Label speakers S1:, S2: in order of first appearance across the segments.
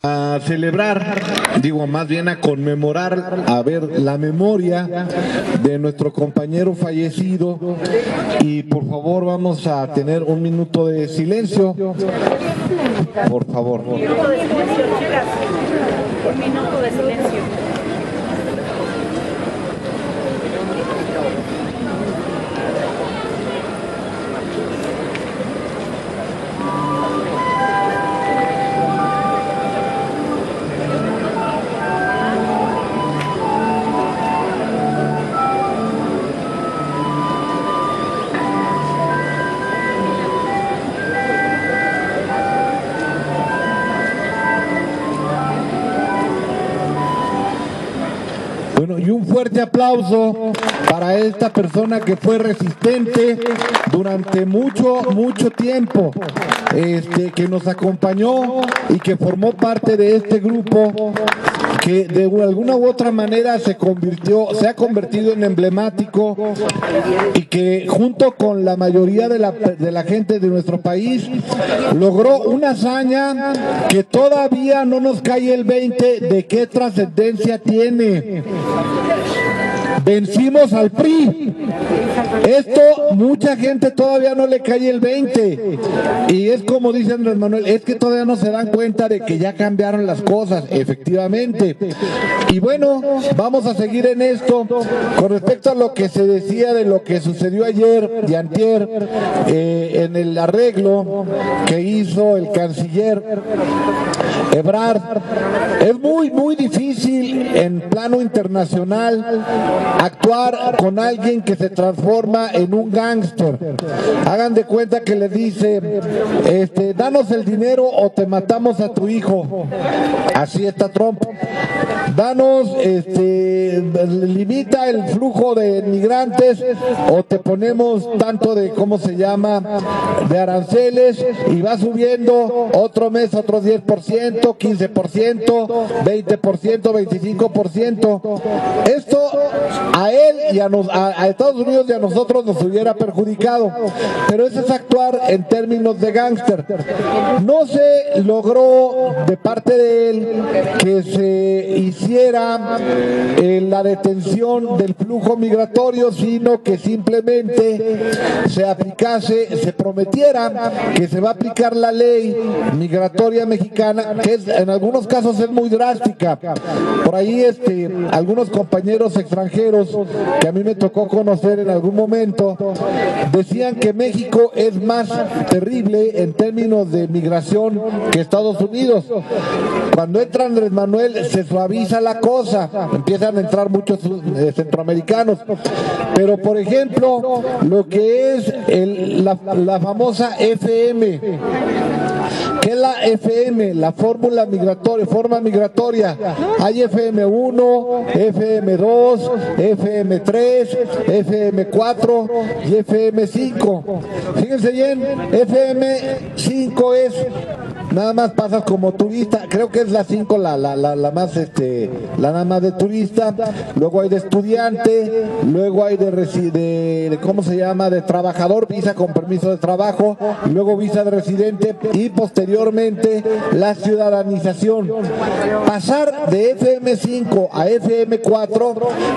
S1: A celebrar, digo más bien a conmemorar, a ver la memoria de nuestro compañero fallecido, y por favor vamos a tener un minuto de silencio, por favor.
S2: Un minuto de silencio, chicas. Un minuto de silencio.
S1: Bueno, y un fuerte aplauso para esta persona que fue resistente durante mucho tiempo, que nos acompañó y que formó parte de este grupo, que de alguna u otra manera se ha convertido en emblemático, y que junto con la mayoría de la gente de nuestro país logró una hazaña que todavía no nos cae el 20 de qué trascendencia tiene. Vencimos al PRI. Esto mucha gente todavía no le cae el 20, y es como dice Andrés Manuel, es que todavía no se dan cuenta de que ya cambiaron las cosas, efectivamente. Y bueno, vamos a seguir en esto. Con respecto a lo que se decía de lo que sucedió ayer y antier, en el arreglo que hizo el canciller Ebrard, es muy difícil en plano internacional actuar con alguien que se transforma en un gángster. Hagan de cuenta que le dice, danos el dinero o te matamos a tu hijo. Así está Trump. Danos, limita el flujo de migrantes o te ponemos tanto de, ¿cómo se llama?, de aranceles, y va subiendo otro mes, otros 10%, 15%, 20%, 25%. Esto a él y a Estados Unidos y a nosotros nos hubiera perjudicado, pero eso es actuar en términos de gángster. No se logró de parte de él que se hiciera la detención del flujo migratorio, sino que simplemente se prometiera que se va a aplicar la ley migratoria mexicana, que en algunos casos es muy drástica. Por ahí algunos compañeros extranjeros que a mí me tocó conocer en algún momento decían que México es más terrible en términos de migración que Estados Unidos. Cuando entra Andrés Manuel se suaviza la cosa, empiezan a entrar muchos centroamericanos, pero por ejemplo lo que es la famosa FM, ¿qué es la FM? La forma migratoria. Hay FM1, FM2, FM3, FM4 y FM5. Fíjense bien, FM5 es nada más pasas como turista, creo que es la 5 la más nada más de turista, luego hay de estudiante, luego hay de ¿cómo se llama?, de trabajador, visa con permiso de trabajo, y luego visa de residente, y posteriormente la ciudadanización. Pasar de FM5 a FM4,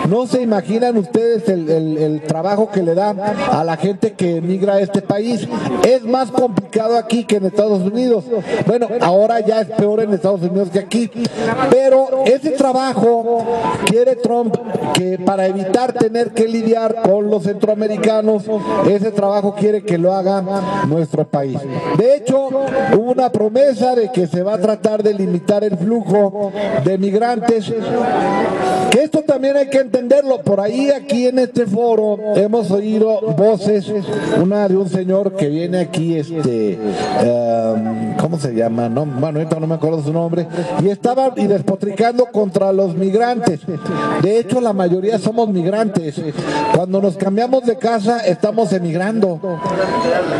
S1: no se imaginan ustedes el trabajo que le da a la gente que emigra a este país. Es más complicado aquí que en Estados Unidos. Bueno, ahora ya es peor en Estados Unidos que aquí, pero ese trabajo quiere Trump que, para evitar tener que lidiar con los centroamericanos, ese trabajo quiere que lo haga nuestro país. De hecho, hubo una promesa de que se va a tratar de limitar el flujo de migrantes, que esto también hay que entenderlo. Por ahí, aquí en este foro, hemos oído voces, una de un señor que viene aquí, ¿cómo se llama? No, bueno, ahorita no me acuerdo su nombre, y estaba despotricando contra los migrantes. De hecho, la mayoría somos migrantes. Cuando nos cambiamos de casa, estamos emigrando.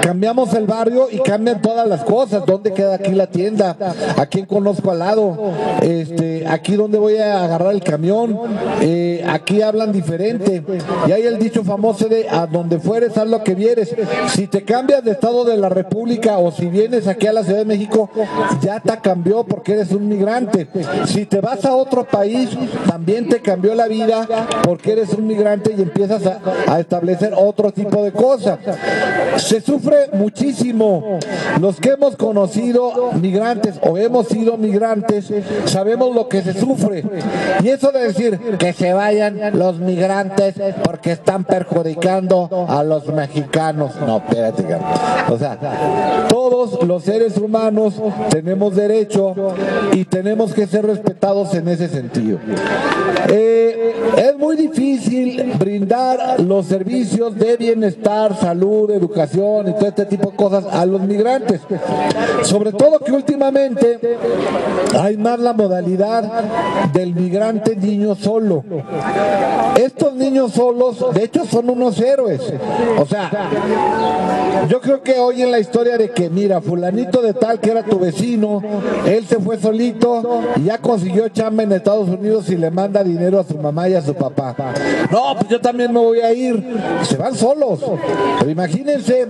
S1: Cambiamos el barrio y cambian todas las cosas. ¿Dónde queda aquí la tienda? ¿A quién conozco al lado? Aquí donde voy a agarrar el camión. Aquí hablan diferente. Y hay el dicho famoso de a donde fueres, haz lo que vieres. Si te cambias de estado de la República o si vienes aquí a la Ciudad de México, ya te cambió porque eres un migrante. Si te vas a otro país, también te cambió la vida porque eres un migrante y empiezas a establecer otro tipo de cosas. Se sufre muchísimo. Los que hemos conocido migrantes o hemos sido migrantes, sabemos lo que se sufre. Y eso de decir que se vayan los migrantes porque están perjudicando a los mexicanos. No, espérate, o sea, todos los seres humanos tenemos derecho y tenemos que ser respetados en ese sentido. Es muy difícil brindar los servicios de bienestar, salud, educación y todo este tipo de cosas a los migrantes. Sobre todo que últimamente hay más la modalidad del migrante niño solo. Estos niños solos, de hecho, son unos héroes. O sea, yo creo que hoy en la historia de que, mira, fulanito de tal que era tu vecino, él se fue solito y ya consiguió chamba en Estados Unidos y le manda dinero a su mamá y a su papá. No, pues yo también me voy a ir. Se van solos. Pero imagínense,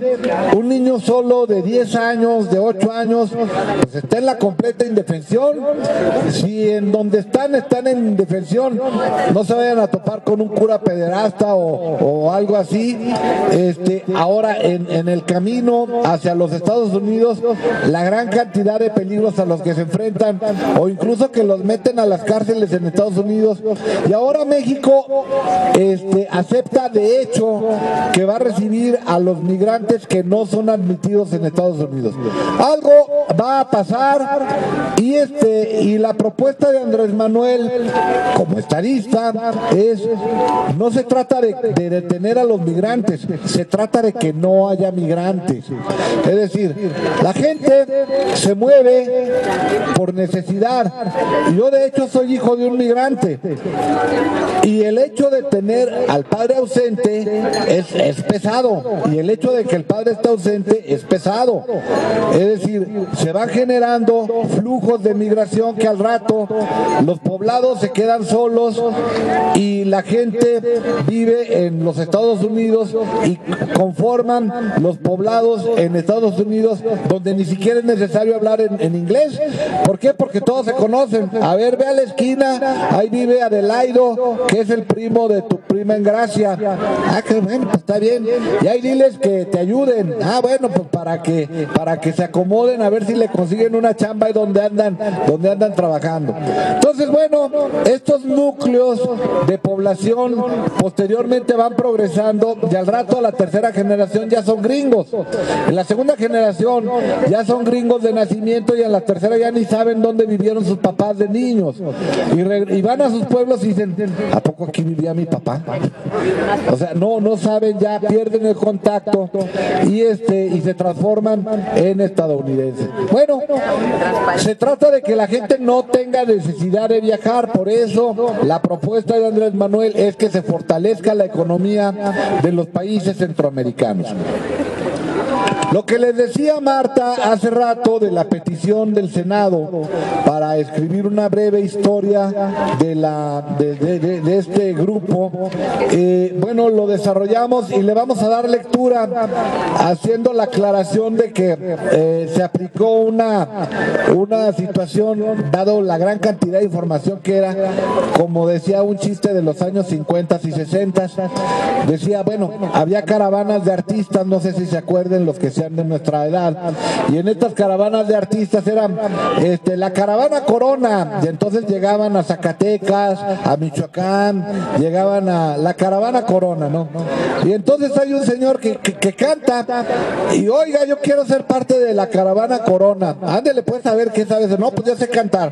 S1: un niño solo de 10 años, de 8 años, pues está en la completa indefensión. Si en donde están en indefensión, no se vayan a topar con un cura pederasta o algo así. Ahora en el camino hacia los Estados Unidos, la gran cantidad de peligros a los que se enfrentan, o incluso que los meten a las cárceles en Estados Unidos. Y ahora México acepta de hecho que va a recibir a los migrantes que no son admitidos en Estados Unidos. Algo va a pasar y la propuesta de Andrés Manuel como estadista no se trata de detener a los migrantes, se trata de que no haya migrantes. Es decir, la gente se mueve por necesidad. Yo de hecho soy hijo de un migrante y el hecho de tener al padre ausente es pesado, y el hecho de que el padre esté ausente es pesado. Es decir, se van generando flujos de migración que al rato los poblados se quedan solos y la gente vive en los Estados Unidos y conforman los poblados en Estados Unidos donde ni siquiera es necesario hablar en inglés. ¿Por qué? Porque todos se conocen. A ver, ve a la esquina, ahí vive Adelaido, que es el primo de tu prima en Gracia. Ah, que bueno, pues está bien. Y ahí diles que te ayuden. Ah, bueno, pues para que se acomoden, a ver si le consiguen una chamba y donde andan trabajando. Entonces, bueno, estos núcleos de población posteriormente van progresando y al rato a la tercera generación ya son gringos. En la segunda generación ya son gringos de nacimiento y en la tercera ya ni saben dónde vivieron sus papás de niños. Y van a sus pueblos y dicen, ¿a poco aquí vivía mi papá? O sea, no saben, ya pierden el contacto y se transforman en estadounidenses. Bueno, se trata de que la gente no tenga necesidad de viajar, por eso la propuesta de Andrés Manuel es que se fortalezca la economía de los países centroamericanos. Lo que les decía Marta hace rato de la petición del Senado para escribir una breve historia de este grupo, bueno, lo desarrollamos y le vamos a dar lectura haciendo la aclaración de que se aplicó una situación, dado la gran cantidad de información que era, como decía un chiste de los años 50 y 60, decía, bueno, había caravanas de artistas, no sé si se acuerden los que sean de nuestra edad, y en estas caravanas de artistas eran la caravana Corona, y entonces llegaban a Zacatecas, a Michoacán, llegaban a la caravana Corona, ¿no? Y entonces hay un señor que canta y oiga, yo quiero ser parte de la caravana Corona, ándele pues a ver qué sabes. No, pues yo sé cantar,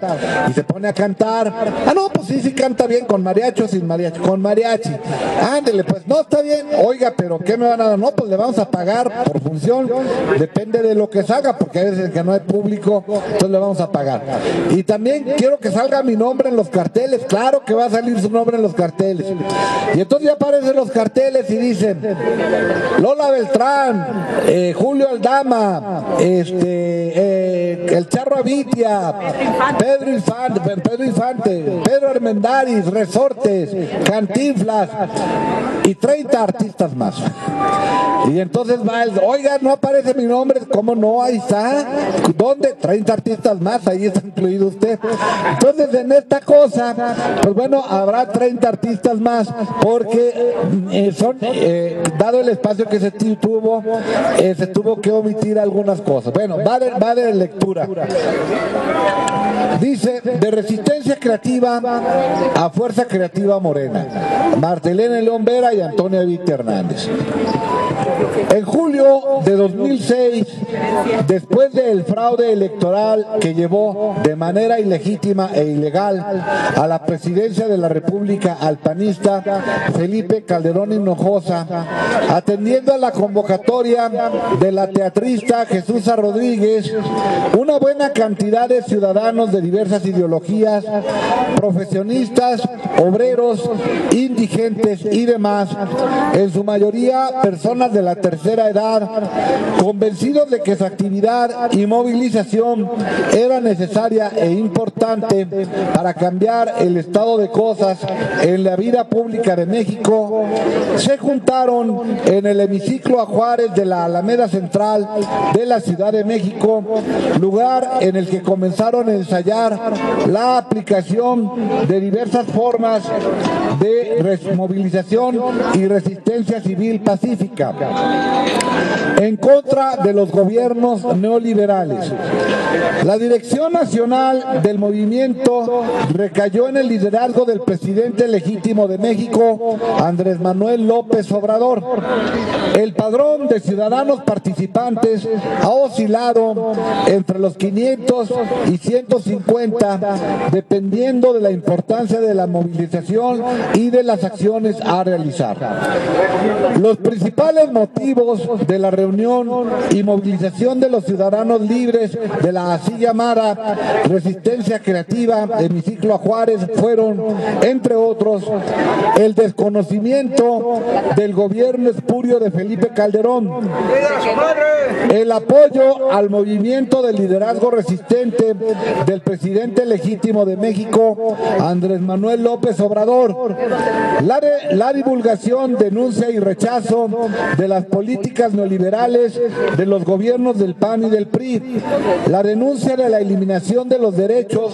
S1: y se pone a cantar. Ah, no, pues sí canta bien, con mariachi o sin mariachi, con mariachi. Ándele pues, no, está bien, oiga, pero ¿qué me van a dar? No, pues le vamos a pagar por función, depende de lo que salga, porque hay veces que no hay público, entonces le vamos a pagar. Y también quiero que salga mi nombre en los carteles. Claro que va a salir su nombre en los carteles. Y entonces ya aparecen los carteles y dicen Lola Beltrán, Julio Aldama, el Charro Avitia, Pedro Infante, Pedro Armendáriz, Resortes, Cantinflas y 30 artistas más. Y entonces va el, oiga, no aparece mi nombre, ¿cómo no? Ahí está. ¿Dónde? 30 artistas más, ahí está incluido usted. Entonces en esta cosa, pues bueno, habrá 30 artistas más, porque dado el espacio que se tuvo que omitir algunas cosas. Bueno, va de lectura. Dice, de Resistencia Creativa a Fuerza Creativa Morena, Martelena León Vera y Antonio Evita Hernández. En julio de 2006, después del fraude electoral que llevó de manera ilegítima e ilegal a la presidencia de la República al panista Felipe Calderón Hinojosa, atendiendo a la convocatoria de la teatrista Jesús Rodríguez, una buena cantidad de ciudadanos de diversas ideologías, profesionistas, obreros, indigentes y demás, en su mayoría personas de la tercera edad, convencidos de que su actividad y movilización era necesaria e importante para cambiar el estado de cosas en la vida pública de México, se juntaron en el hemiciclo Juárez de la Alameda Central de la Ciudad de México, lugar en el que comenzaron a ensayar la aplicación de diversas formas de movilización y resistencia civil pacífica en contra de los gobiernos neoliberales. La dirección nacional del movimiento recayó en el liderazgo del presidente legítimo de México, Andrés Manuel López Obrador. El padrón de ciudadanos participantes ha oscilado entre los 500 y 150, dependiendo de la importancia de la movilización y de las acciones a realizar. Los principales motivos de la reunión y movilización de los ciudadanos libres de la así llamada Resistencia Creativa de Hemiciclo Juárez fueron, entre otros, el desconocimiento del gobierno espurio de Felipe Calderón, el apoyo al movimiento del liderazgo resistente del presidente legítimo de México, Andrés Manuel López Obrador, la divulgación, denuncia y rechazo de las políticas neoliberales de los gobiernos del PAN y del PRI, la denuncia de la eliminación de los derechos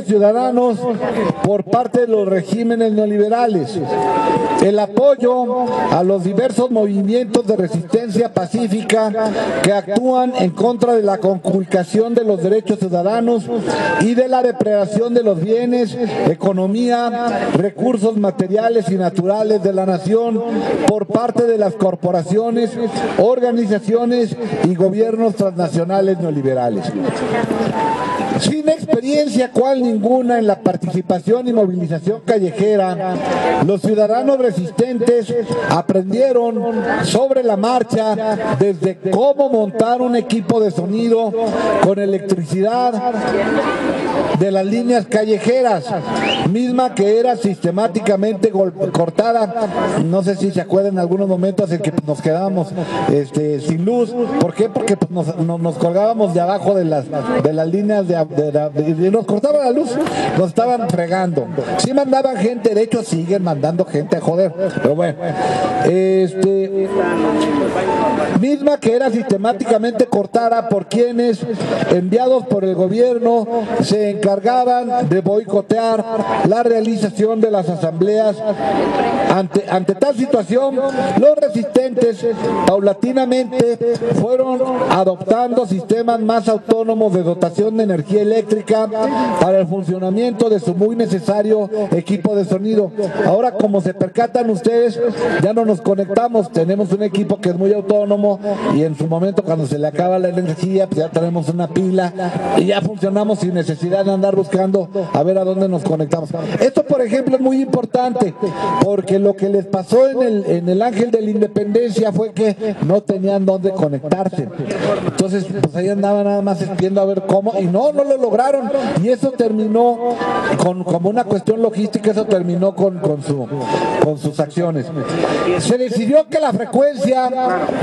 S1: ciudadanos por parte de los regímenes neoliberales, el apoyo a los diversos movimientos de resistencia pacífica que actúan en contra de la conculcación de los derechos ciudadanos y de la depredación de los bienes, economía, recursos materiales y naturales de la nación por parte de las corporaciones, organizaciones y gobiernos transnacionales neoliberales. Sin experiencia cual ninguna en la participación y movilización callejera, los ciudadanos resistentes aprendieron sobre la marcha desde cómo montar un equipo de sonido con electricidad de las líneas callejeras, misma que era sistemáticamente cortada. No sé si se acuerdan en algunos momentos en que nos quedábamos sin luz. ¿Por qué? Porque nos colgábamos de abajo de las líneas y nos cortaban la luz, nos estaban fregando. Sí mandaban gente, de hecho siguen mandando gente a joder, pero bueno, misma que era sistemáticamente cortada por quienes, enviados por el gobierno, se encargaban de boicotear la realización de las asambleas. Ante tal situación, los resistentes paulatinamente fueron adoptando sistemas más autónomos de dotación de energía eléctrica para el funcionamiento de su muy necesario equipo de sonido. Ahora, como se percatan ustedes, ya no nos conectamos, tenemos un equipo que es muy autónomo y en su momento cuando se le acaba la energía, pues ya tenemos una pila y ya funcionamos sin necesidad nada andar buscando a ver a dónde nos conectamos. Esto, por ejemplo, es muy importante, porque lo que les pasó en el Ángel de la Independencia fue que no tenían dónde conectarse. Entonces, pues ahí andaban nada más viendo a ver cómo, y no lo lograron, y eso terminó como una cuestión logística, eso terminó con sus acciones. Se decidió que la frecuencia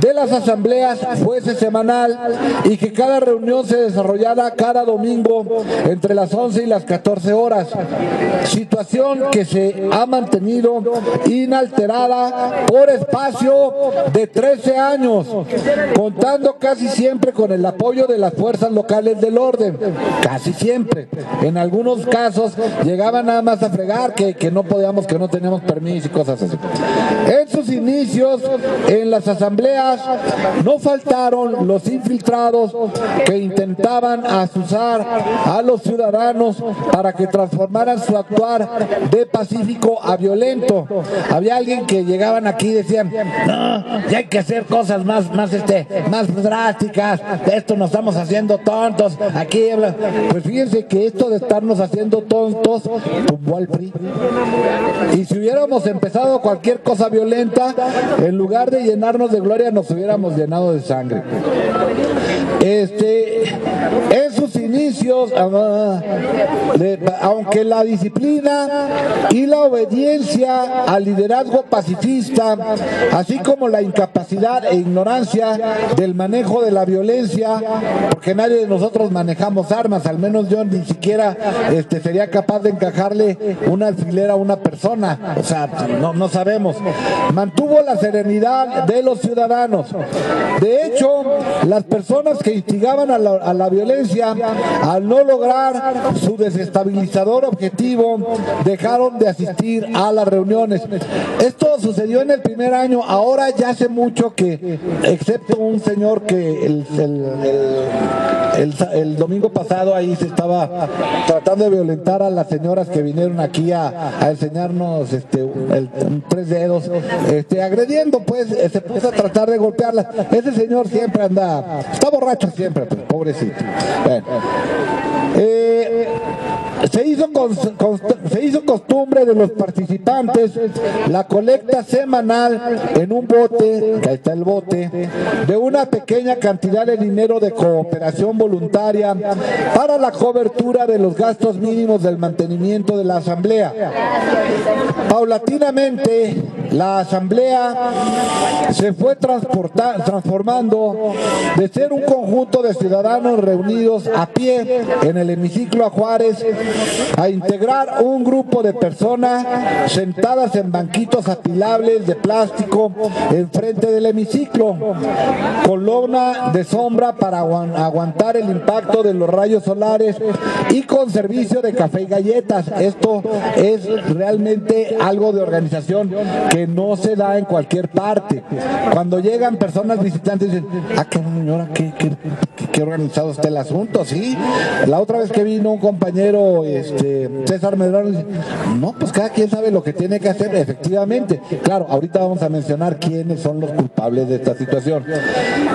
S1: de las asambleas fuese semanal y que cada reunión se desarrollara cada domingo entre las 11 y las 14 horas, situación que se ha mantenido inalterada por espacio de 13 años, contando casi siempre con el apoyo de las fuerzas locales del orden, casi siempre. En algunos casos llegaban nada más a fregar que no podíamos, que no teníamos permiso y cosas así. En sus inicios en las asambleas no faltaron los infiltrados que intentaban asusar a los ciudadanos para que transformaran su actuar de pacífico a violento. Había alguien que llegaban aquí y decían, no, ya hay que hacer cosas más drásticas, de esto nos estamos haciendo tontos, aquí, pues fíjense que esto de estarnos haciendo tontos tumbó al PRI. Y si hubiéramos empezado cualquier cosa violenta, en lugar de llenarnos de gloria, nos hubiéramos llenado de sangre. En sus inicios, aunque la disciplina y la obediencia al liderazgo pacifista, así como la incapacidad e ignorancia del manejo de la violencia, porque nadie de nosotros manejamos armas, al menos yo ni siquiera sería capaz de encajarle una alfiler a una persona, o sea, no sabemos. Mantuvo la serenidad de los ciudadanos. De hecho, las personas que instigaban a la violencia, al no lograr su desestabilizador objetivo, dejaron de asistir a las reuniones. Esto sucedió en el primer año. Ahora ya hace mucho que, excepto un señor que el domingo pasado ahí se estaba tratando de violentar a las señoras que vinieron aquí a enseñarnos tres dedos, agrediendo, pues se puso a tratar de golpearlas. Ese señor siempre está borracho siempre, pues, pobrecito. Bueno. Se hizo costumbre de los participantes la colecta semanal en un bote, ahí está el bote, de una pequeña cantidad de dinero de cooperación voluntaria para la cobertura de los gastos mínimos del mantenimiento de la asamblea. Paulatinamente, la asamblea se fue transformando de ser un conjunto de ciudadanos reunidos a pie en el hemiciclo a Juárez a integrar un grupo de personas sentadas en banquitos apilables de plástico enfrente del hemiciclo, con lona de sombra para aguantar el impacto de los rayos solares y con servicio de café y galletas. Esto es realmente algo de organización que no se da en cualquier parte. Cuando llegan personas visitantes dicen, qué señora, qué organizado está el asunto, ¿sí? La otra vez que vino un compañero, César Medrano, dice, no, pues cada quien sabe lo que tiene que hacer, efectivamente. Claro, ahorita vamos a mencionar quiénes son los culpables de esta situación.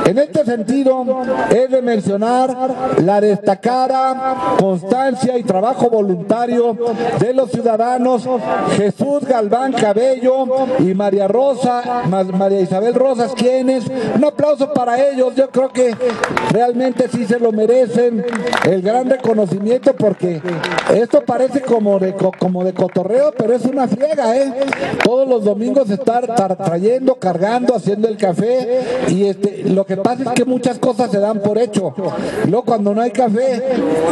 S1: En este sentido, es de mencionar la destacada constancia y trabajo voluntario de los ciudadanos Jesús Galván Cabello y María Isabel Rosas, quienes, un aplauso para ellos, yo creo que realmente sí se lo merecen, el gran reconocimiento, porque esto parece como de cotorreo, pero es una friega, todos los domingos estar trayendo, cargando, haciendo el café, y lo que pasa es que muchas cosas se dan por hecho. Luego cuando no hay café,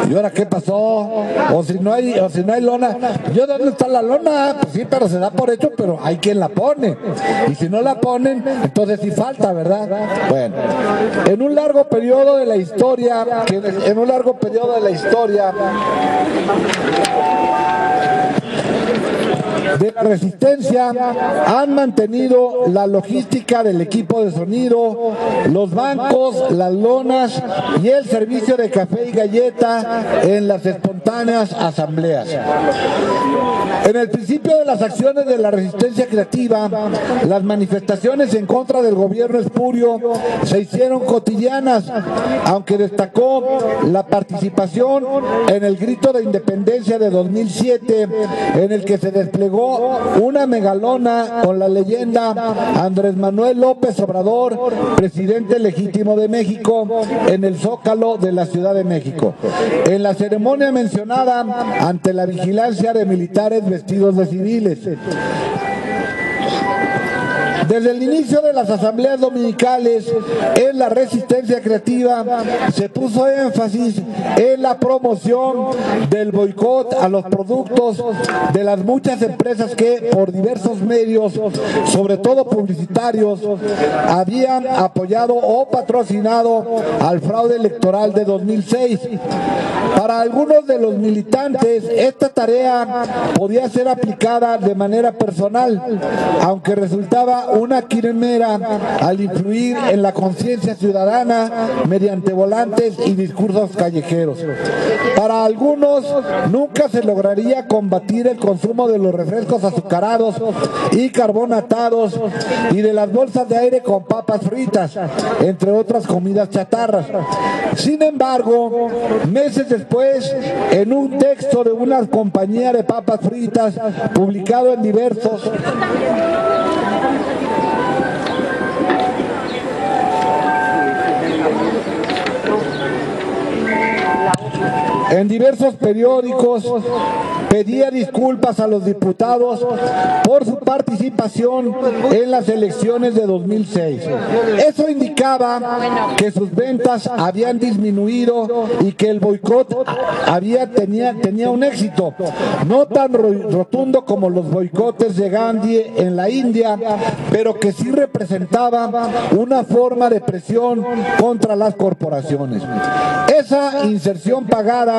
S1: ¿y ahora qué pasó? O si no hay lona, ¿dónde está la lona? Pues sí, pero se da por hecho, pero hay quien la pone, y si no la ponen, entonces sí falta, ¿verdad? Bueno, en un largo periodo de la historia, de la resistencia, han mantenido la logística del equipo de sonido, los bancos, las lonas y el servicio de café y galleta en las espontáneas espontáneas asambleas. En el principio de las acciones de la resistencia creativa, las manifestaciones en contra del gobierno espurio se hicieron cotidianas, aunque destacó la participación en el grito de independencia de 2007, en el que se desplegó una megalona con la leyenda Andrés Manuel López Obrador, presidente legítimo de México, en el Zócalo de la Ciudad de México. En la ceremonia mencionada, ante la vigilancia de militares vestidos de civiles. Desde el inicio de las asambleas dominicales en la resistencia creativa se puso énfasis en la promoción del boicot a los productos de las muchas empresas que por diversos medios, sobre todo publicitarios, habían apoyado o patrocinado al fraude electoral de 2006. Para algunos de los militantes esta tarea podía ser aplicada de manera personal, aunque resultaba una quimera al influir en la conciencia ciudadana mediante volantes y discursos callejeros. Para algunos nunca se lograría combatir el consumo de los refrescos azucarados y carbonatados y de las bolsas de aire con papas fritas, entre otras comidas chatarras. Sin embargo, meses después, en un texto de una compañía de papas fritas publicado en diversos periódicos, pedía disculpas a los diputados por su participación en las elecciones de 2006. Eso indicaba que sus ventas habían disminuido y que el boicot tenía un éxito, no tan rotundo como los boicotes de Gandhi en la India, pero que sí representaba una forma de presión contra las corporaciones. Esa inserción pagada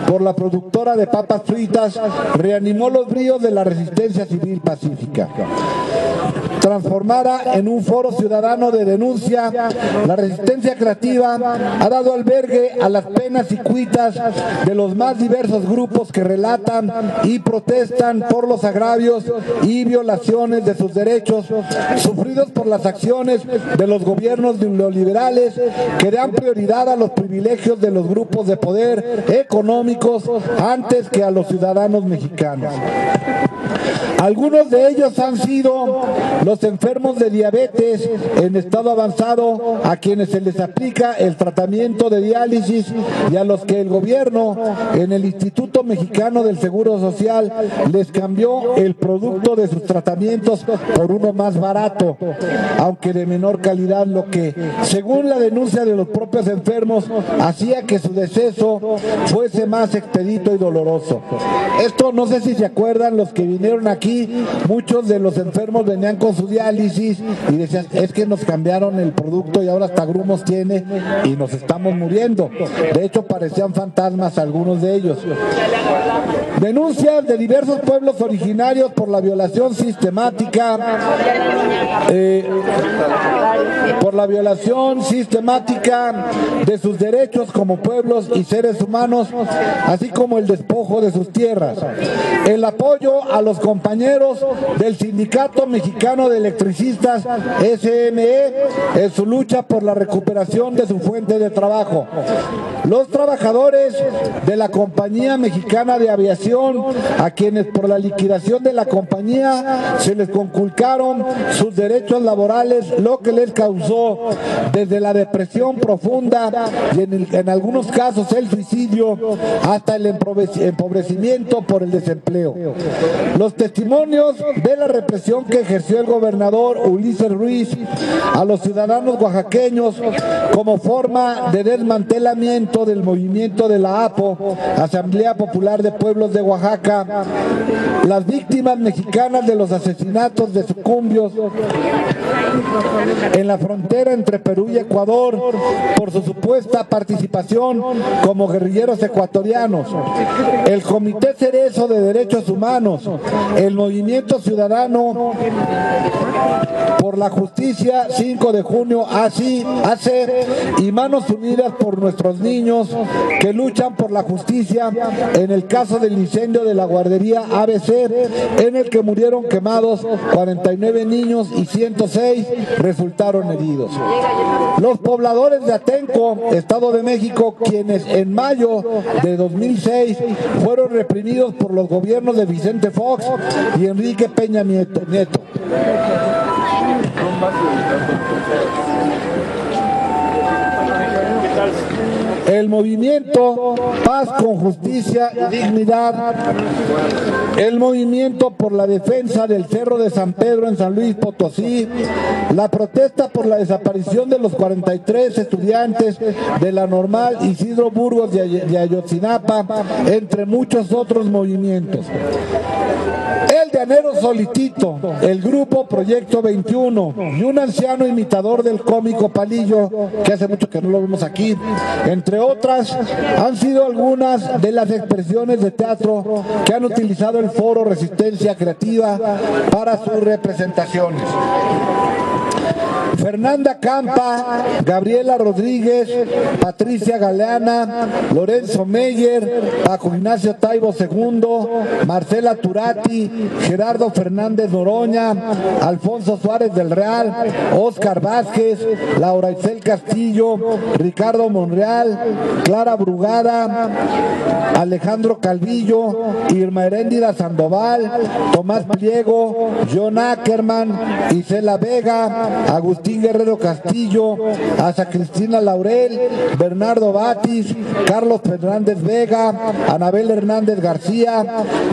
S1: por la productora de papas fritas reanimó los bríos de la resistencia civil pacífica. Transformada en un foro ciudadano de denuncia, la resistencia creativa ha dado albergue a las penas y cuitas de los más diversos grupos que relatan y protestan por los agravios y violaciones de sus derechos sufridos por las acciones de los gobiernos neoliberales que dan prioridad a los privilegios de los grupos de poder económicos antes que a los ciudadanos mexicanos. Algunos de ellos han sido los enfermos de diabetes en estado avanzado, a quienes se les aplica el tratamiento de diálisis y a los que el gobierno en el Instituto Mexicano del Seguro Social les cambió el producto de sus tratamientos por uno más barato, aunque de menor calidad, lo que, según la denuncia de los propios enfermos, hacía que su deceso fuese más expedito y doloroso. Esto, no sé si se acuerdan los que vinieron aquí, muchos de los enfermos venían con su diálisis y decían, es que nos cambiaron el producto y ahora hasta grumos tiene y nos estamos muriendo. De hecho, parecían fantasmas algunos de ellos. Denuncias de diversos pueblos originarios por la violación sistemática de sus derechos como pueblos y seres humanos, así como el despojo de sus tierras. El apoyo a los compañeros del Sindicato Mexicano de Electricistas, SME, en su lucha por la recuperación de su fuente de trabajo. Los trabajadores de la Compañía Mexicana de Aviación, a quienes por la liquidación de la compañía se les conculcaron sus derechos laborales, lo que les causó desde la depresión profunda y en algunos casos el suicidio hasta el empobrecimiento por el desempleo. Los testimonios de la represión que ejerció el gobernador Ulises Ruiz a los ciudadanos oaxaqueños como forma de desmantelamiento del movimiento de la APO, Asamblea Popular de Pueblos de Oaxaca, las víctimas mexicanas de los asesinatos de sucumbios en la frontera frontera entre Perú y Ecuador por su supuesta participación como guerrilleros ecuatorianos, el Comité Cerezo de Derechos Humanos, el Movimiento Ciudadano por la Justicia 5 de junio AC y Manos Unidas por Nuestros Niños, que luchan por la justicia en el caso del incendio de la guardería ABC, en el que murieron quemados 49 niños y 106 resultaron heridos. Los pobladores de Atenco, Estado de México, quienes en mayo de 2006 fueron reprimidos por los gobiernos de Vicente Fox y Enrique Peña Nieto. El movimiento Paz con Justicia y Dignidad, el movimiento por la defensa del Cerro de San Pedro en San Luis Potosí, la protesta por la desaparición de los 43 estudiantes de la Normal Isidro Burgos de Ayotzinapa, entre muchos otros movimientos. El llanero solitito, el grupo Proyecto 21 y un anciano imitador del cómico Palillo, que hace mucho que no lo vemos aquí, entre otras, han sido algunas de las expresiones de teatro que han utilizado el Foro Resistencia Creativa para sus representaciones. Fernanda Campa, Gabriela Rodríguez, Patricia Galeana, Lorenzo Meyer, Paco Ignacio Taibo II, Marcela Turati, Gerardo Fernández Noroña, Alfonso Suárez del Real, Óscar Vázquez, Laura Itzel Castillo, Ricardo Monreal, Clara Brugada, Alejandro Calvillo, Irma Heréndira Sandoval, Tomás Pliego, John Ackerman, Isela Vega, Agustín Guerrero Castillo, Asa Cristina Laurel, Bernardo Batis, Carlos Fernández Vega, Anabel Hernández García,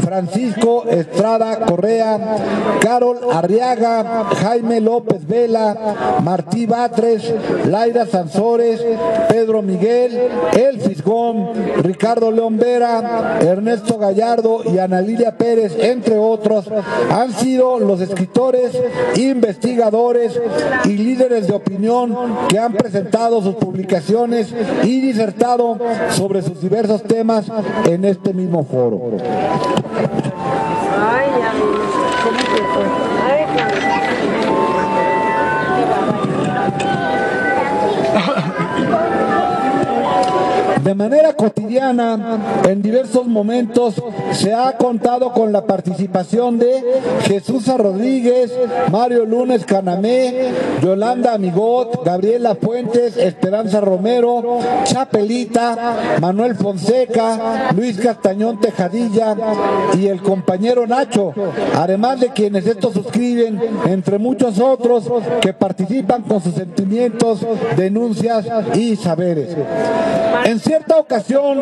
S1: Francisco Estrada Correa, Carol Arriaga, Jaime López Vela, Martí Batres, Laira Sansores, Pedro Miguel, El Fisgón, Ricardo León Vera, Ernesto Gallardo y Ana Lilia Pérez, entre otros, han sido los escritores, investigadores y líderes de opinión que han presentado sus publicaciones y disertado sobre sus diversos temas en este mismo foro. De manera cotidiana, en diversos momentos, se ha contado con la participación de Jesús Rodríguez, Mario Lunes Canamé, Yolanda Amigot, Gabriela Fuentes, Esperanza Romero, Chapelita, Manuel Fonseca, Luis Castañón Tejadilla y el compañero Nacho, además de quienes estos suscriben, entre muchos otros que participan con sus sentimientos, denuncias y saberes. En cierta ocasión,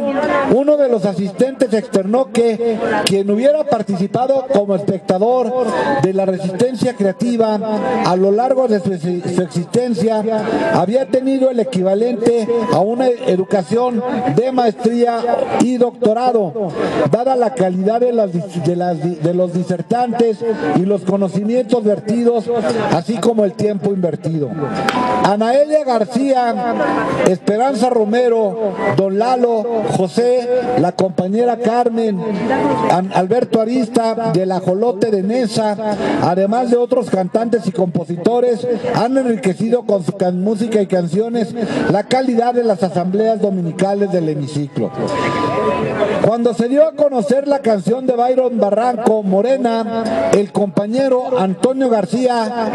S1: uno de los asistentes externó que quien hubiera participado como espectador de la resistencia creativa a lo largo de su existencia había tenido el equivalente a una educación de maestría y doctorado, dada la calidad de los disertantes y los conocimientos vertidos, así como el tiempo invertido. Anaelia García, Esperanza Romero, Don Lalo, José, la compañera Carmen, Alberto Arista, del Ajolote de Nesa, además de otros cantantes y compositores, han enriquecido con su música y canciones la calidad de las asambleas dominicales del hemiciclo. Cuando se dio a conocer la canción de Byron Barranco, Morena, el compañero Antonio García,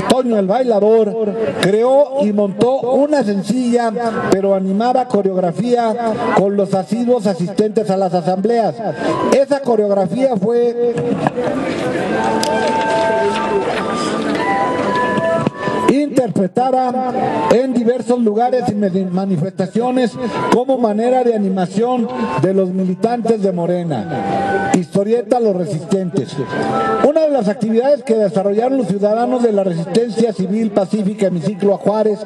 S1: Toño el Bailador, creó y montó una sencilla pero animada coreografía con los asiduos asistentes a las asambleas. Esa coreografía fue interpretada en diversos lugares y manifestaciones como manera de animación de los militantes de Morena. Historieta Los Resistentes. Una de las actividades que desarrollaron los ciudadanos de la Resistencia Civil Pacífica Hemiciclo a Juárez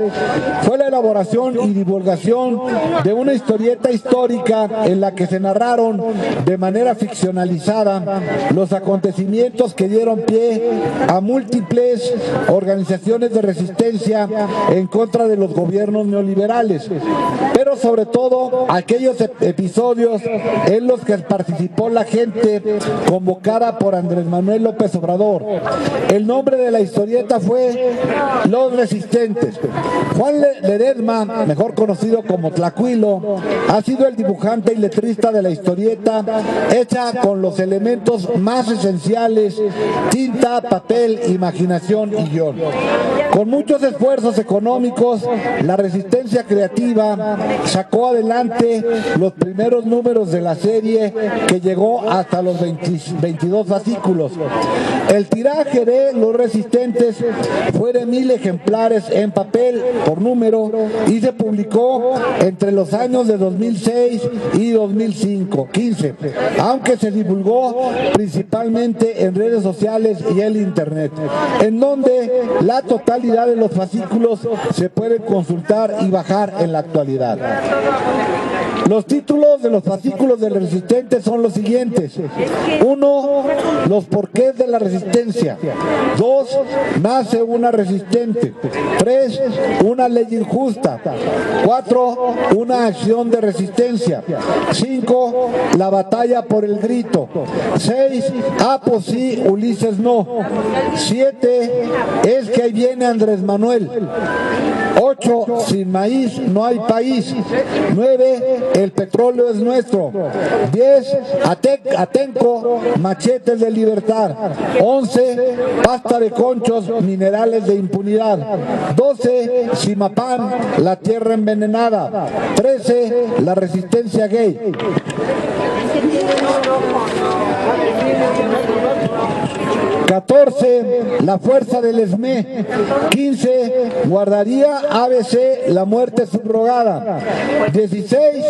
S1: fue la elaboración y divulgación de una historieta histórica en la que se narraron de manera ficcionalizada los acontecimientos que dieron pie a múltiples organizaciones de resistencia resistencia en contra de los gobiernos neoliberales, pero sobre todo aquellos episodios en los que participó la gente convocada por Andrés Manuel López Obrador. El nombre de la historieta fue Los Resistentes. Juan Ledesma, mejor conocido como Tlacuilo, ha sido el dibujante y letrista de la historieta, hecha con los elementos más esenciales: tinta, papel, imaginación y guión. Con muchos esfuerzos económicos, la Resistencia Creativa sacó adelante los primeros números de la serie, que llegó hasta los 22 fascículos. El tiraje de Los Resistentes fue de 1000 ejemplares en papel por número y se publicó entre los años de 2006 y 2015, aunque se divulgó principalmente en redes sociales y el internet, en donde la totalidad de los fascículos se pueden consultar y bajar en la actualidad. Los títulos de los fascículos de Resistentes son los siguientes: 1. Los porqués de la resistencia. 2. Nace una resistente. 3. Una ley injusta. 4. Una acción de resistencia. 5. La batalla por el grito. 6. Pues sí, Ulises no. 7. Es que ahí viene Andrés Manuel. 8. Sin maíz no hay país. 9. El petróleo es nuestro. 10. Atenco, machetes de libertad. 11. Pasta de conchos, minerales de impunidad. 12. Simapán, la tierra envenenada. 13. La resistencia gay. 14. La fuerza del ESME. 15. Guardaría ABC, la muerte subrogada. 16.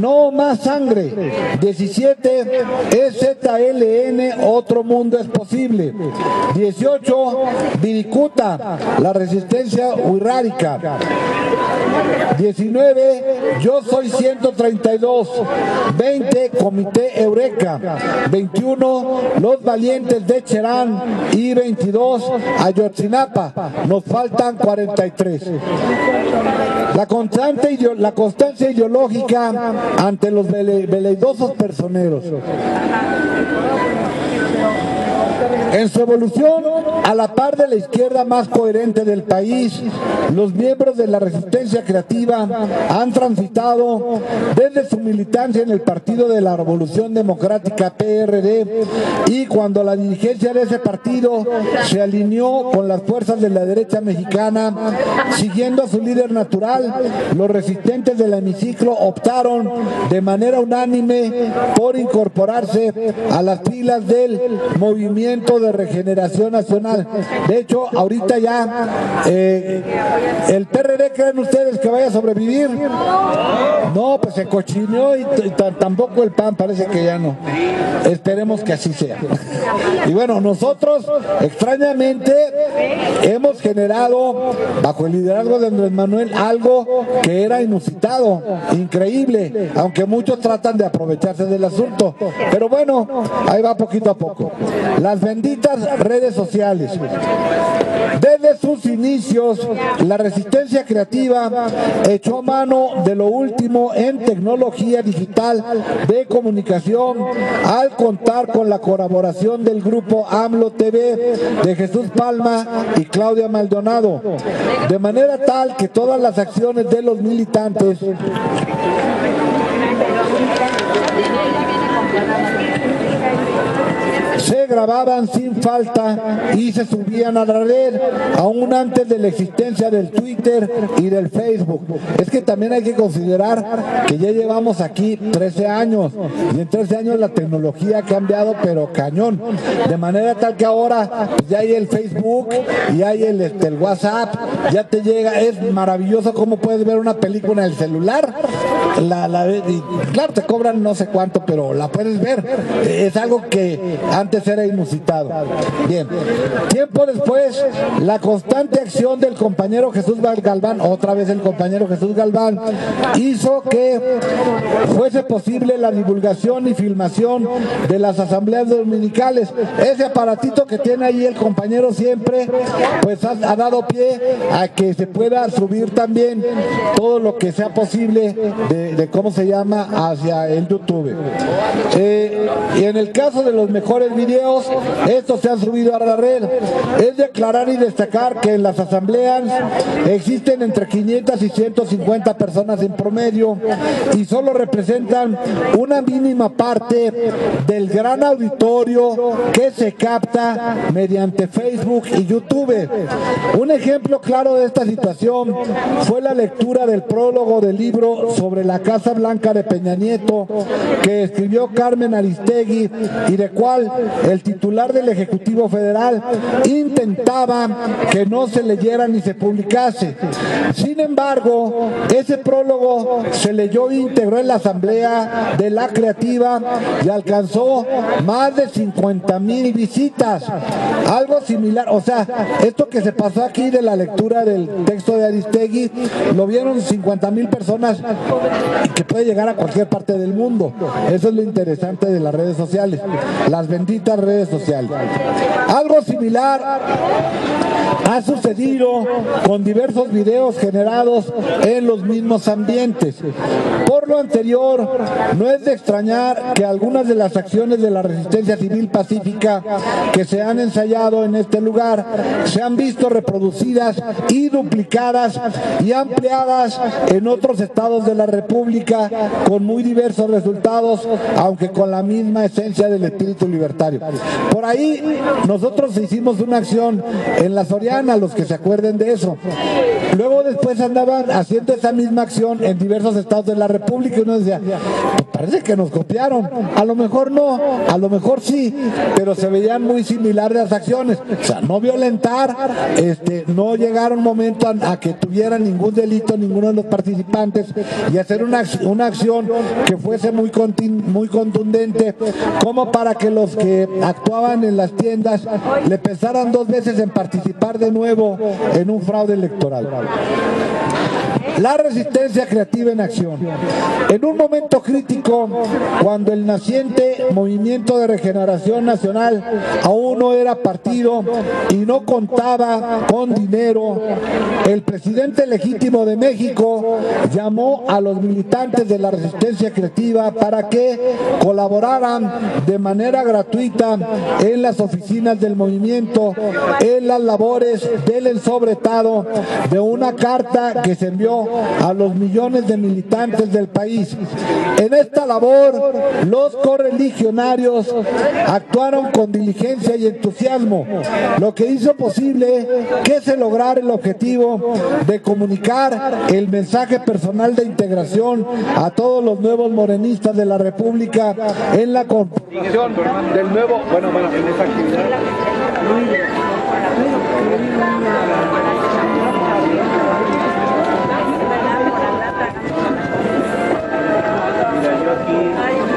S1: No más sangre. 17. EZLN, otro mundo es posible. 18. Viricuta, la resistencia urrárica. 19. Yo soy 132. 20. Comité Eureka. 21. Los valientes de Cherán. Y 22. Ayotzinapa. Nos faltan 43. La constancia ideológica ante los veleidosos personeros. En su evolución, a la par de la izquierda más coherente del país, los miembros de la Resistencia Creativa han transitado desde su militancia en el Partido de la Revolución Democrática, PRD, y cuando la dirigencia de ese partido se alineó con las fuerzas de la derecha mexicana, siguiendo a su líder natural, los resistentes del hemiciclo optaron de manera unánime por incorporarse a las filas del Movimiento de Regeneración Nacional. De hecho, ahorita ya el PRD, ¿creen ustedes que vaya a sobrevivir? No, pues se cochineó y tampoco el PAN, parece que ya no. Esperemos que así sea. Y bueno, nosotros extrañamente hemos generado, bajo el liderazgo de Andrés Manuel, algo que era inusitado, increíble, aunque muchos tratan de aprovecharse del asunto. Pero bueno, ahí va poquito a poco. Las benditas redes sociales. Desde sus inicios, la Resistencia Creativa echó mano de lo último en tecnología digital de comunicación al contar con la colaboración del grupo AMLO TV de Jesús Palma y Claudia Maldonado, de manera tal que todas las acciones de los militantes se grababan sin falta y se subían a la red, aún antes de la existencia del Twitter y del Facebook. Es que también hay que considerar que ya llevamos aquí 13 años y en 13 años la tecnología ha cambiado pero cañón, de manera tal que ahora pues, ya hay el Facebook y hay el WhatsApp, ya te llega. Es maravilloso cómo puedes ver una película en el celular, y claro, te cobran no sé cuánto, pero la puedes ver. Es algo que antes era inusitado. Bien, tiempo después, la constante acción del compañero Jesús Galván, otra vez el compañero Jesús Galván, hizo que fuese posible la divulgación y filmación de las asambleas dominicales. Ese aparatito que tiene ahí el compañero siempre, pues ha dado pie a que se pueda subir también todo lo que sea posible de ¿cómo se llama?, hacia el YouTube. Y en el caso de los mejores videos, estos se han subido a la red. Es de aclarar y destacar que en las asambleas existen entre 500 y 150 personas en promedio y solo representan una mínima parte del gran auditorio que se capta mediante Facebook y YouTube. Un ejemplo claro de esta situación fue la lectura del prólogo del libro sobre la Casa Blanca de Peña Nieto que escribió Carmen Aristegui y de cual el titular del Ejecutivo Federal intentaba que no se leyera ni se publicase. Sin embargo, ese prólogo se leyó íntegro en la Asamblea de la Creativa y alcanzó más de 50,000 visitas. Algo similar, o sea, esto que se pasó aquí de la lectura del texto de Aristegui, lo vieron 50,000 personas y que puede llegar a cualquier parte del mundo. Eso es lo interesante de las redes sociales, las benditas redes sociales. Algo similar ha sucedido con diversos videos generados en los mismos ambientes. Por lo anterior, no es de extrañar que algunas de las acciones de la resistencia civil pacífica que se han ensayado en este lugar se han visto reproducidas y duplicadas y ampliadas en otros estados de la República con muy diversos resultados, aunque con la misma esencia del espíritu libertario. Por ahí nosotros hicimos una acción en la Soriana, los que se acuerden de eso. Luego después andaban haciendo esa misma acción en diversos estados de la República y uno decía, pues parece que nos copiaron. A lo mejor no, a lo mejor sí, pero se veían muy similares las acciones. O sea, no violentar, no llegar a un momento a que tuvieran ningún delito ninguno de los participantes y hacer una acción que fuese muy contundente, como para que los que actuaban en las tiendas le pensaran dos veces en participar de nuevo en un fraude electoral. La resistencia creativa en acción. En un momento crítico, cuando el naciente Movimiento de Regeneración Nacional aún no era partido y no contaba con dinero, el presidente legítimo de México llamó a los militantes de la resistencia creativa para que colaboraran de manera gratuita en las oficinas del movimiento, en las labores del ensobretado de una carta que se envió a los millones de militantes del país. En esta labor, los correligionarios actuaron con diligencia y entusiasmo, lo que hizo posible que se lograra el objetivo de comunicar el mensaje personal de integración a todos los nuevos morenistas de la República en la construcción del nuevo, en esa actividad.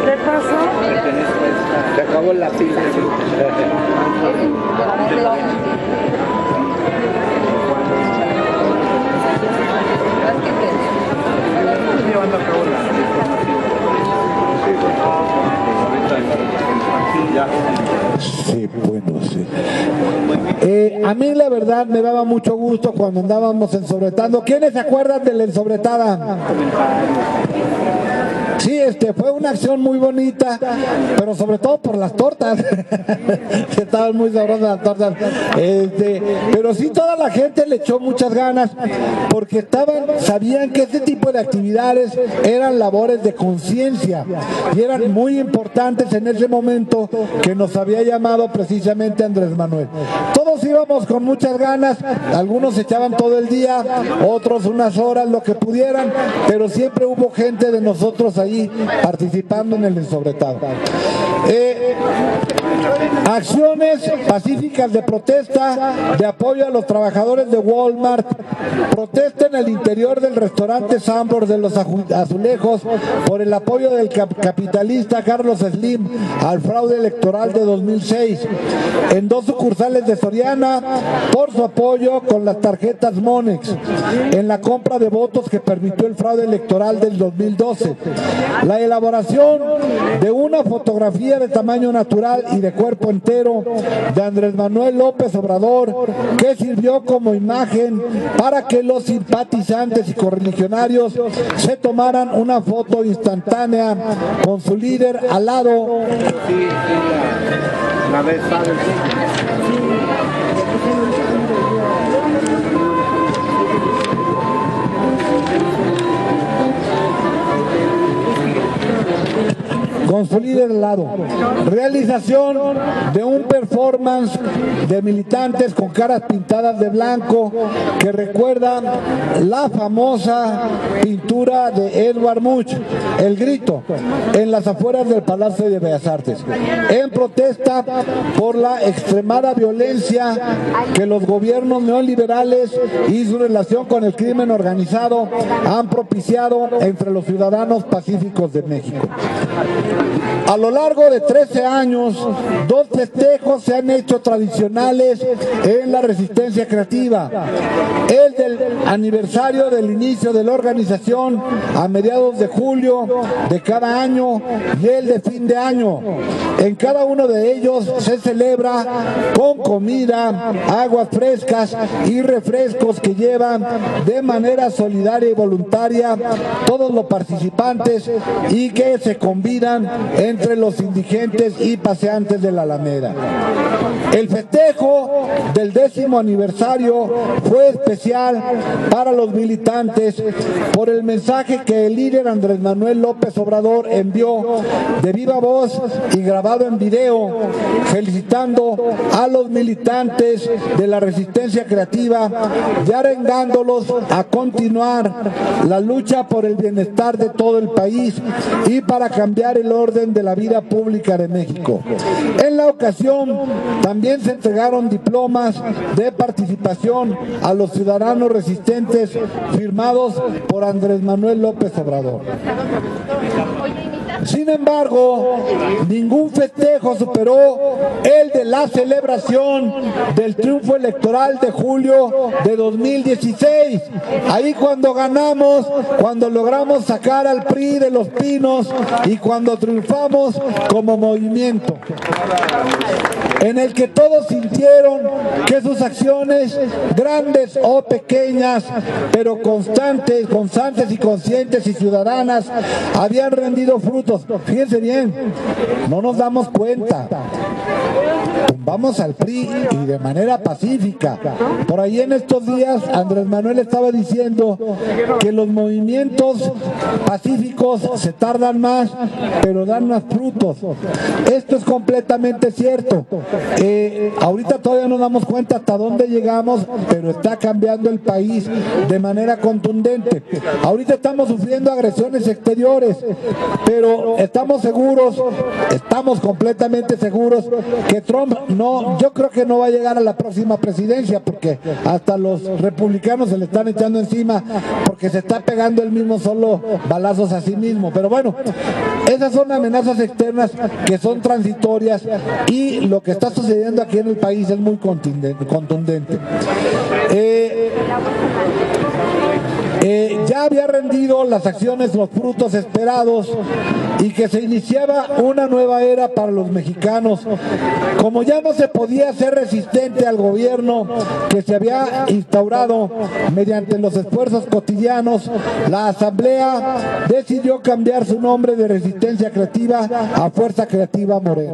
S2: ¿Qué pasó?
S1: Se acabó la pila.
S3: Llevando a cabo la
S1: Sí, bueno, sí. A mí la verdad me daba mucho gusto cuando andábamos ensobretando. ¿Quiénes se acuerdan de la ensobretada? Sí, fue una acción muy bonita, pero sobre todo por las tortas, que estaban muy sabrosas las tortas. Pero sí, toda la gente le echó muchas ganas, porque sabían que este tipo de actividades eran labores de conciencia y eran muy importantes en ese momento que nos había llamado precisamente Andrés Manuel. Todos íbamos con muchas ganas, algunos echaban todo el día, otros unas horas, lo que pudieran, pero siempre hubo gente de nosotros ahí participando en el ensobretado. Acciones pacíficas de protesta de apoyo a los trabajadores de Walmart. Protesta en el interior del restaurante Sambor de los Azulejos por el apoyo del capitalista Carlos Slim al fraude electoral de 2006. En 2 sucursales de Soriana por su apoyo con las tarjetas Monex en la compra de votos que permitió el fraude electoral del 2012. La elaboración de una fotografía de tamaño natural y de cuerpo entero de Andrés Manuel López Obrador, que sirvió como imagen para que los simpatizantes y correligionarios se tomaran una foto instantánea con su líder al lado.
S3: La vez sabe.
S1: Con su líder al lado. Realización de un performance de militantes con caras pintadas de blanco que recuerdan la famosa pintura de Edvard Munch, El Grito, en las afueras del Palacio de Bellas Artes, en protesta por la extremada violencia que los gobiernos neoliberales y su relación con el crimen organizado han propiciado entre los ciudadanos pacíficos de México. A lo largo de 13 años, 2 festejos se han hecho tradicionales en la resistencia creativa. El del aniversario del inicio de la organización a mediados de julio de cada año y el de fin de año. En cada uno de ellos se celebra con comida, aguas frescas y refrescos que llevan de manera solidaria y voluntaria todos los participantes y que se combinan entre los indigentes y paseantes de la Alameda. El festejo del 10º aniversario fue especial para los militantes por el mensaje que el líder Andrés Manuel López Obrador envió de viva voz y grabado en video, felicitando a los militantes de la resistencia creativa y arengándolos a continuar la lucha por el bienestar de todo el país y para cambiar el orden de la vida pública de México. En la ocasión también se entregaron diplomas de participación a los ciudadanos resistentes firmados por Andrés Manuel López Obrador. Sin embargo, ningún festejo superó el de la celebración del triunfo electoral de julio de 2016. Ahí cuando ganamos, cuando logramos sacar al PRI de Los Pinos y cuando triunfamos como movimiento, en el que todos sintieron que sus acciones, grandes o pequeñas, pero constantes y conscientes y ciudadanas, habían rendido frutos. Fíjense bien, no nos damos cuenta. Tumbamos al PRI y de manera pacífica. Por ahí en estos días Andrés Manuel estaba diciendo que los movimientos pacíficos se tardan más, pero dan más frutos. Esto es completamente cierto. Ahorita todavía no damos cuenta hasta dónde llegamos, pero está cambiando el país de manera contundente. Ahorita estamos sufriendo agresiones exteriores, pero estamos seguros, estamos completamente seguros que Trump yo creo que no va a llegar a la próxima presidencia, porque hasta los republicanos se le están echando encima porque se está pegando él mismo solo balazos a sí mismo. Pero bueno, esas son amenazas externas que son transitorias y lo que está sucediendo aquí en el país es muy contundente. Ya había rendido las acciones los frutos esperados y que se iniciaba una nueva era para los mexicanos. Como ya no se podía ser resistente al gobierno que se había instaurado mediante los esfuerzos cotidianos, la Asamblea decidió cambiar su nombre de Resistencia Creativa a Fuerza Creativa Morena.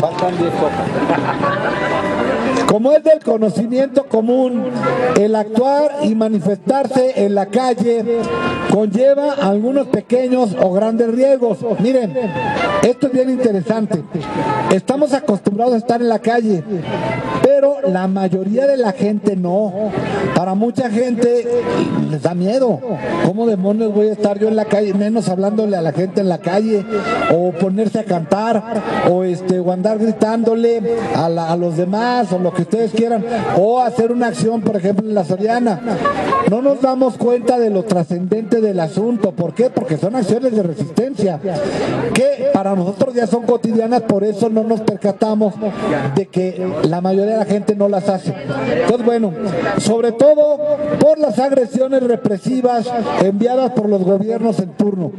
S1: Faltan 10 copas. Como es del conocimiento común, el actuar y manifestarse en la calle conlleva algunos pequeños o grandes riesgos. Miren, esto es bien interesante. Estamos acostumbrados a estar en la calle, pero pero la mayoría de la gente no. Para mucha gente les da miedo. ¿Cómo demonios voy a estar yo en la calle, menos hablándole a la gente en la calle, o ponerse a cantar, o andar gritándole a los demás, o lo que ustedes quieran, o hacer una acción, por ejemplo, en la Soriana? No nos damos cuenta de lo trascendente del asunto. ¿Por qué? Porque son acciones de resistencia que para nosotros ya son cotidianas, por eso no nos percatamos de que la mayoría de la gente no las hace. Entonces, bueno, sobre todo por las agresiones represivas enviadas por los gobiernos en turno.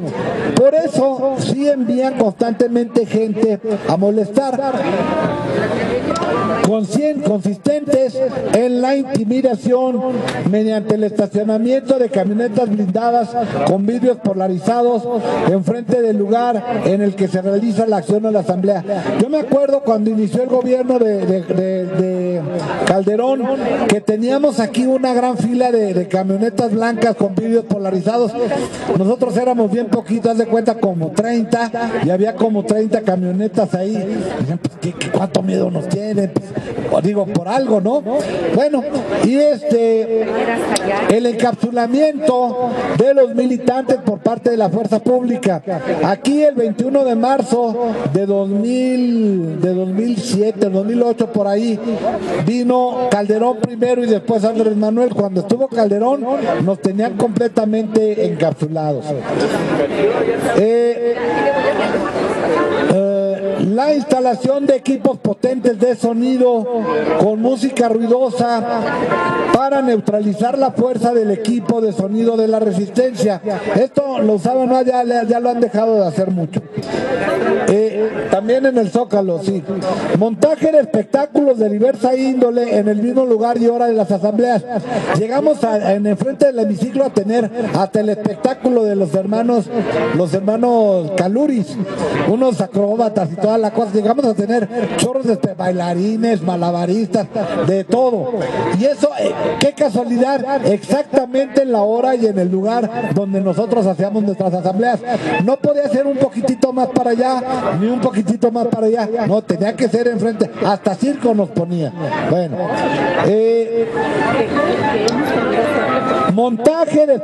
S1: Por eso sí envían constantemente gente a molestar, consistentes en la intimidación mediante el estacionamiento de camionetas blindadas con vidrios polarizados enfrente del lugar en el que se realiza la acción o la asamblea. Yo me acuerdo cuando inició el gobierno de Calderón, que teníamos aquí una gran fila de camionetas blancas con vidrios polarizados. Nosotros éramos bien poquitos, haz de cuenta, como 30, y había como 30 camionetas ahí. Dicen, pues, ¿cuánto miedo nos tienen? Pues, digo, por algo, ¿no? Bueno, y el encapsulamiento de los militantes por parte de la fuerza pública. Aquí el 21 de marzo de 2007, 2008, por ahí, vino Calderón primero y después Andrés Manuel. Cuando estuvo Calderón nos tenían completamente encapsulados. La instalación de equipos potentes de sonido con música ruidosa para neutralizar la fuerza del equipo de sonido de la resistencia. Esto lo usaban, ¿no? Ya lo han dejado de hacer mucho. También en el Zócalo, sí. Montaje de espectáculos de diversa índole en el mismo lugar y hora de las asambleas. Llegamos en el frente del hemiciclo a tener hasta el espectáculo de los hermanos Caluris, unos acróbatas y toda la cosa. Llegamos a tener chorros de bailarines, malabaristas, de todo. Y eso, qué casualidad, exactamente en la hora y en el lugar donde nosotros hacíamos nuestras asambleas. No podía ser un poquitito más para allá, ni un poquitito más para allá. No, tenía que ser enfrente. Hasta circo nos ponía. Bueno, montaje de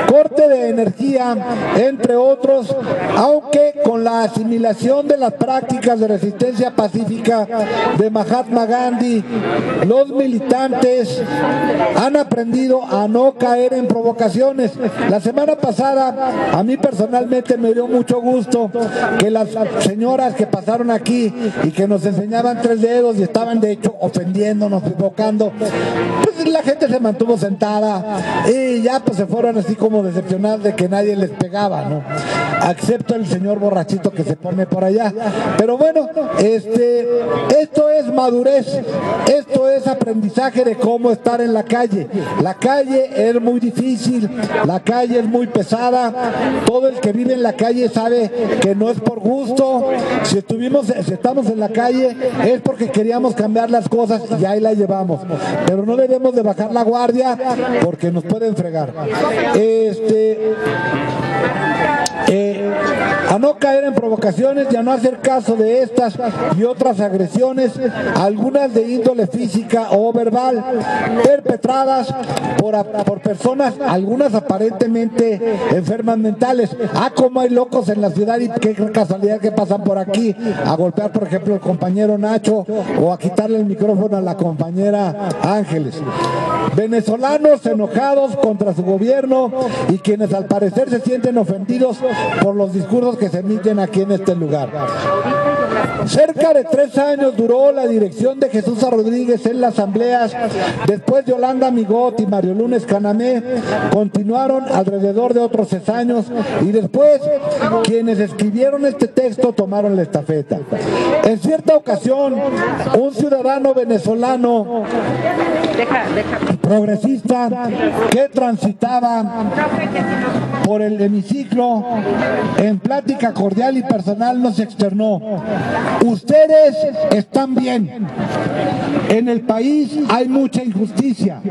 S1: corte de energía, entre otros, aunque con la asimilación de las prácticas de resistencia pacífica de Mahatma Gandhi, los militantes han aprendido a no caer en provocaciones. La semana pasada, a mí personalmente me dio mucho gusto que las señoras que pasaron aquí y que nos enseñaban 3 dedos y estaban de hecho ofendiéndonos, provocando, pues la gente se mantuvo sentada y ya pues se fueron así como decepcionados de que nadie les pegaba, ¿no? Excepto el señor borrachito que se pone por allá. Pero bueno, esto es madurez, esto es aprendizaje de cómo estar en la calle. La calle es muy difícil, la calle es muy pesada. Todo el que vive en la calle sabe que no es por gusto. Si estamos en la calle es porque queríamos cambiar las cosas y ahí la llevamos. Pero no debemos de bajar la guardia porque nos pueden fregar. A no caer en provocaciones y a no hacer caso de estas y otras agresiones, algunas de índole física o verbal, perpetradas por personas, algunas aparentemente enfermas mentales. Como hay locos en la ciudad y qué casualidad que pasan por aquí a golpear, por ejemplo, al compañero Nacho o a quitarle el micrófono a la compañera Ángeles. Venezolanos enojados contra su gobierno y quienes al parecer se sienten ofendidos por los discursos que se emiten aquí en este lugar. Cerca de 3 años duró la dirección de Jesús Rodríguez en las asambleas. Después Yolanda Migot y Mario Lunes Canamé continuaron alrededor de otros 6 años y después quienes escribieron este texto tomaron la estafeta. En cierta ocasión, un ciudadano venezolano progresista que transitaba por el hemiciclo en plática cordial y personal nos externó: ustedes están bien. En el país hay mucha injusticia.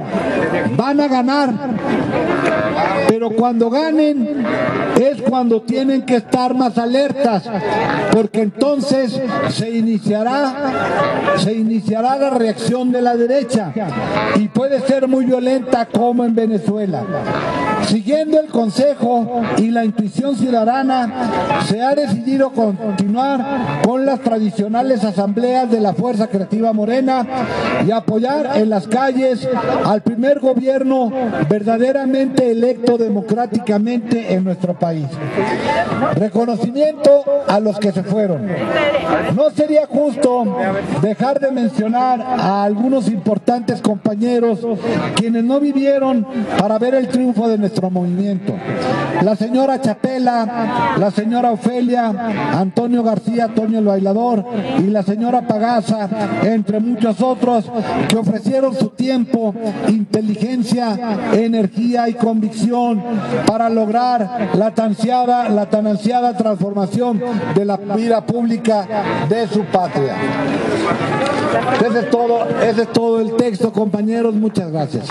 S1: Van a ganar. Pero cuando ganen es cuando tienen que estar más alertas, porque entonces se iniciará la reacción de la derecha y puede ser muy violenta como en Venezuela. Siguiendo el consejo y la intuición ciudadana, se ha decidido continuar con las tradicionales asambleas de la Fuerza Creativa Morena y apoyar en las calles al primer gobierno verdaderamente electo democráticamente en nuestro país. Reconocimiento a los que se fueron. No sería justo dejar de mencionar a algunos importantes compañeros quienes no vivieron para ver el triunfo de nuestro movimiento. La señora Chapela, la señora Ofelia, Antonio García, Toño el Bailador y la señora Pagaza, entre muchos otros, que ofrecieron su tiempo, inteligencia, energía y convicción para lograr la tan ansiada transformación de la vida pública de su patria. Ese es todo el texto, compañeros. Muchas gracias.